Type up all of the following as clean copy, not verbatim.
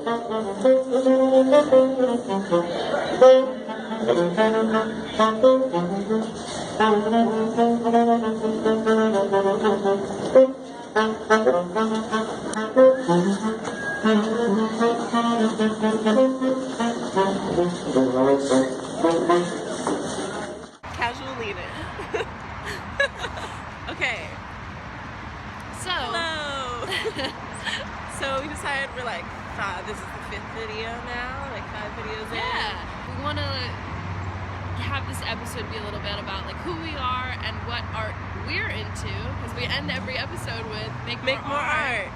Casual lead-in. Okay. So, Hello. So we decided we're like, this is the 5th video now, like 5 videos in. yeah, we want to have this episode be a little bit about like who we are and what art we're into, because we end every episode with make more art.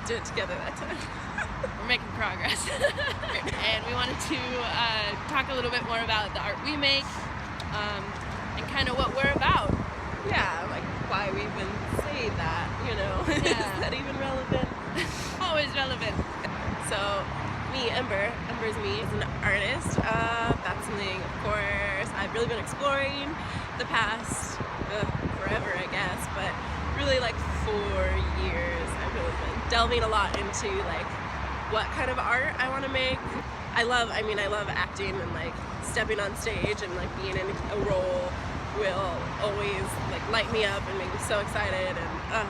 Do it together that time. We're making progress. And we wanted to talk a little bit more about the art we make, and kind of what we're about. Yeah, like why we even say that, you know. Yeah. Is that even relevant? Always relevant. So, me, Ember's me as an artist. That's something, of course, I've really been exploring the past forever, I guess, but really like 4 years. I've really been delving a lot into like what kind of art I want to make. I love acting, and like stepping on stage and like being in a role will always like light me up and make me so excited, and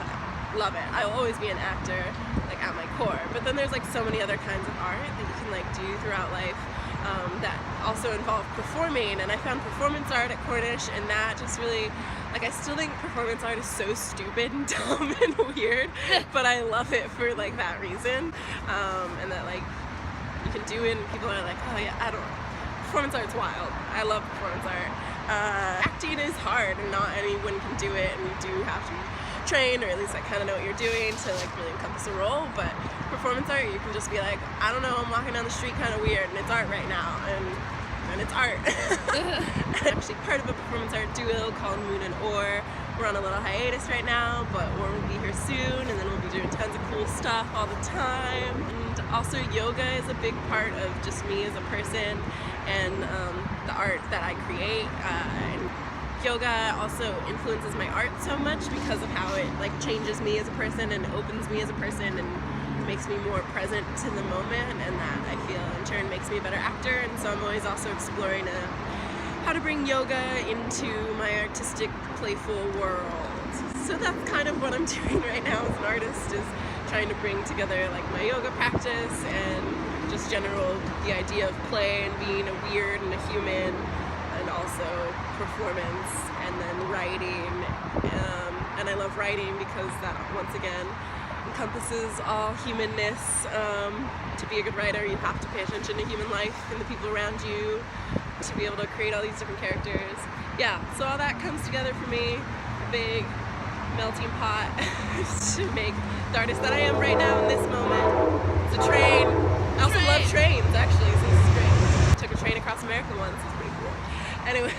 love it. I'll always be an actor, like at my core. But then there's like so many other kinds of art that you can like do throughout life that also involve performing. And I found performance art at Cornish, and that just really, like, I still think performance art is so stupid and dumb and weird, but I love it for like that reason, and that like you can do it and people are like, oh yeah, I don't. Performance art's wild. I love performance art. Acting is hard, and not anyone can do it, and you do have to train, or at least like kind of know what you're doing to like really encompass a role. But performance art, you can just be like, I don't know, I'm walking down the street kind of weird, and it's art right now, and it's art. I'm actually part of a performance art duo called Moon and Ore. We're on a little hiatus right now, but Ore will be here soon, and then we'll be doing tons of cool stuff all the time. And also yoga is a big part of just me as a person, and the art that I create. And yoga also influences my art so much because of how it like changes me as a person and opens me as a person and makes me more present to the moment, and that I feel in turn makes me a better actor. And so I'm always also exploring how to bring yoga into my artistic, playful world. So that's kind of what I'm doing right now as an artist, is trying to bring together like my yoga practice and just the idea of play and being a weird and a human, and also performance, and then writing. And I love writing because that once again encompasses all humanness. To be a good writer, you have to pay attention to human life and the people around you to be able to create all these different characters. Yeah, so all that comes together for me, a big melting pot to make the artist that I am right now in this moment. It's a train. I also love trains, actually, so this is great. Took a train across America once, it's pretty cool. Anyways,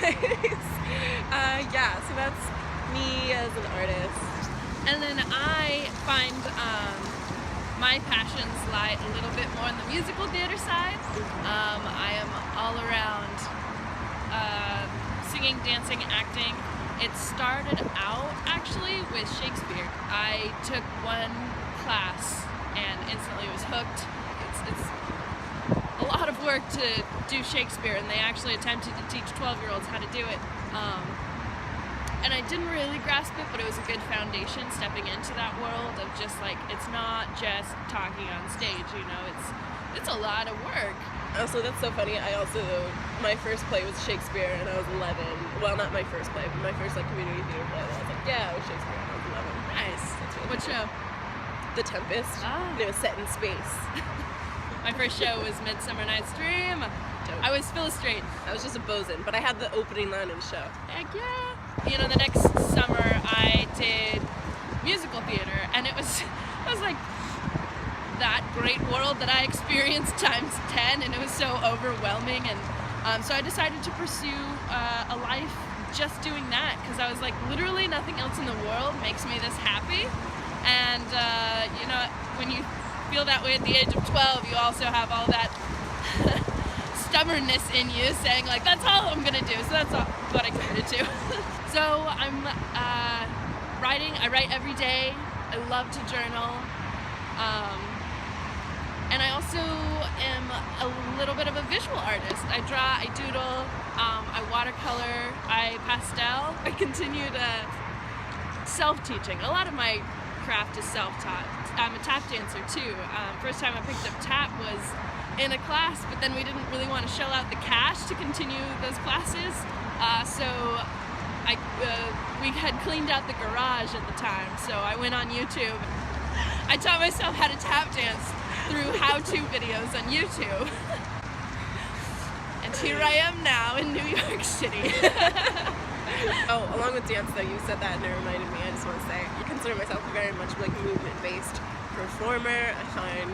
yeah, so that's me as an artist. And then I find my passions lie a little bit more on the musical theater side. I am all around singing, dancing, acting. It started out actually with Shakespeare. I took one class and instantly was hooked. It's a lot of work to do Shakespeare, and they actually attempted to teach 12-year-olds how to do it. And I didn't really grasp it, but it was a good foundation stepping into that world of just like, it's not just talking on stage, you know, it's a lot of work. Also, that's so funny. My first play was Shakespeare, and I was 11. Well, not my first play, but my first like community theater play. I was like, yeah, it was Shakespeare, and I was 11. Nice. That's really What cool. show? The Tempest. Ah. And it was set in space. My first show was Midsummer Night's Dream. Dope. I was Philostrate. I was just a bosun, but I had the opening line in the show. Heck yeah. You know, the next summer I did musical theater, and it was like that great world that I experienced times 10, and it was so overwhelming. And so I decided to pursue a life just doing that, because I was like, literally nothing else in the world makes me this happy. And you know, when you feel that way at the age of 12, you also have all that stubbornness in you saying like, that's all I'm gonna do. So that's all what I committed to. So I'm writing. I write every day. I love to journal. And I also a little bit of a visual artist. I draw, I doodle, I watercolor, I pastel. I continue to self-teaching. A lot of my craft is self-taught. I'm a tap dancer too. First time I picked up tap was in a class, but then we didn't really want to shell out the cash to continue those classes. So we had cleaned out the garage at the time, so I went on YouTube. I taught myself how to tap dance through how-to videos on YouTube. And here I am now in New York City. Oh, along with dance though, you said that and it reminded me, I just want to say, I consider myself very much like movement-based performer. I find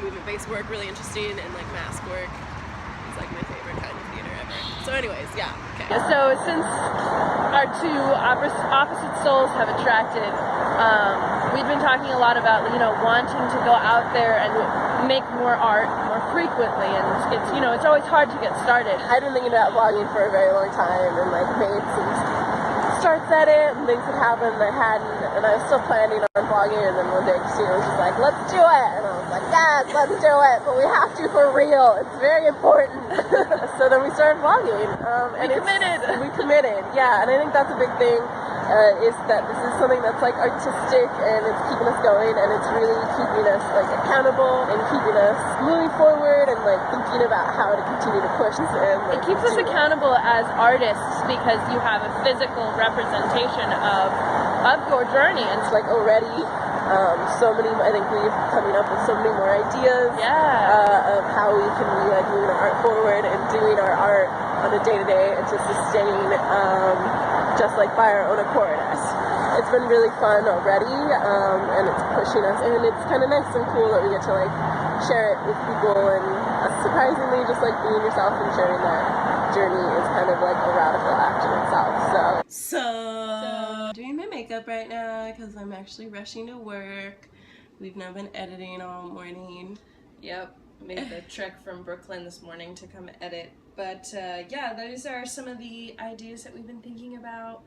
movement-based work really interesting, and like mask work is like my favorite kind of theater ever. So anyways, yeah, okay. So since our two opposite souls have attracted, we've been talking a lot about, you know, wanting to go out there and make more art more frequently, and it's, you know, it's always hard to get started. I've been thinking about vlogging for a very long time and like made some starts at it and things had happened that hadn't, and I was still planning on vlogging, and then one day Christina was just like, let's do it, and I was like, yes, let's do it, but we have to for real, it's very important. So then we started vlogging, and we committed, yeah, and I think that's a big thing, is that this is something that's like artistic, and it's keeping us going, and it's really keeping us like accountable and keeping us moving forward and like thinking about how to continue to push. And like, it keeps us accountable as artists because you have a physical representation of your journey. And it's like already so many, I think we're coming up with so many more ideas of how we can be like moving our art forward and doing our art on a day-to-day and to sustain just like by our own accord. It's been really fun already, and it's pushing us, and it's kind of nice and cool that we get to like share it with people, and surprisingly just like being yourself and sharing that journey is kind of like a radical act in itself. So doing my makeup right now because I'm actually rushing to work. We've now been editing all morning. Yep, made the trek from Brooklyn this morning to come edit. But yeah, those are some of the ideas that we've been thinking about.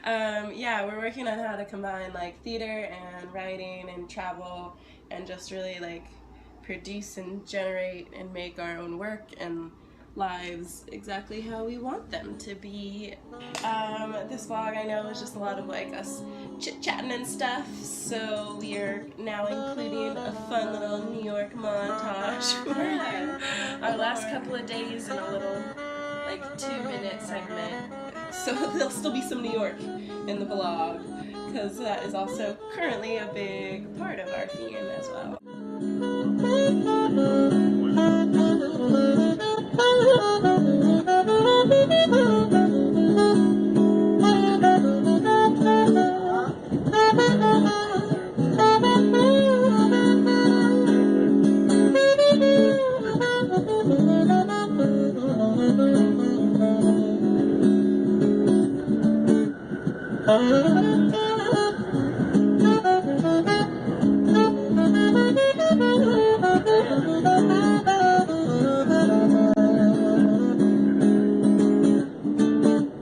Yeah, we're working on how to combine like theater and writing and travel and just really like produce and generate and make our own work and lives exactly how we want them to be. This vlog I know is just a lot of like us chit-chatting and stuff, so we are now including a fun little New York montage for our last couple of days in a little like 2-minute segment. So there'll still be some New York in the vlog because that is also currently a big part of our theme as well.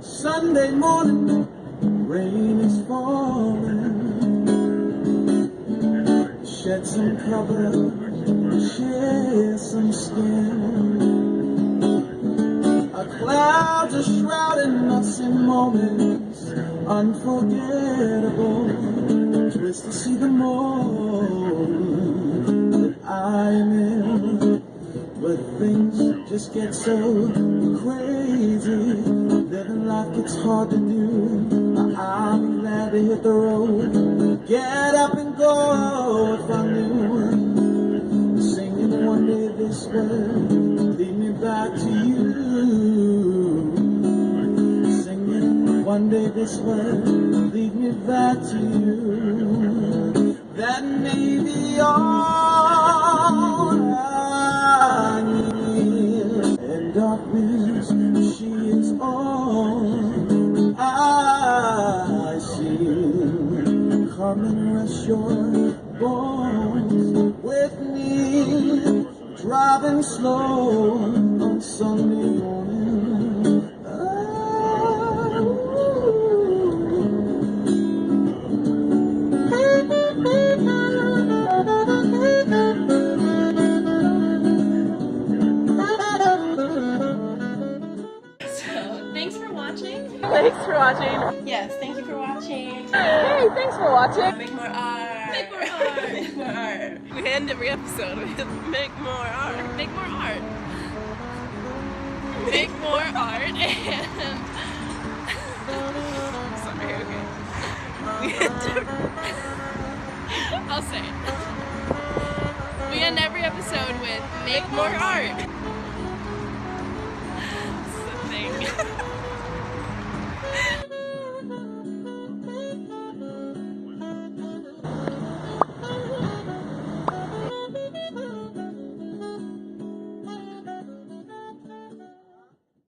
Sunday morning, rain is falling. Shed some cover, share some skin. Our clouds are shrouding us in moments unforgettable. Twist to see the moment that I'm in. But things just get so crazy. Living life gets hard to do. I'm glad to hit the road. Get up and go if I knew. Singing one day this way, lead me back to you. Singing one day this way, lead me back to you. That may be all I need. And darkness, she is all I see. Come and rest your bones with me, driving slow on Sunday morning. watching. Yes, thank you for watching. Hey, thanks for watching. Make more art. Make more art. Make more art. We end every episode with make more art. Make more art. Make more art and Sorry, okay. We end I'll say it. We end every episode with make more art.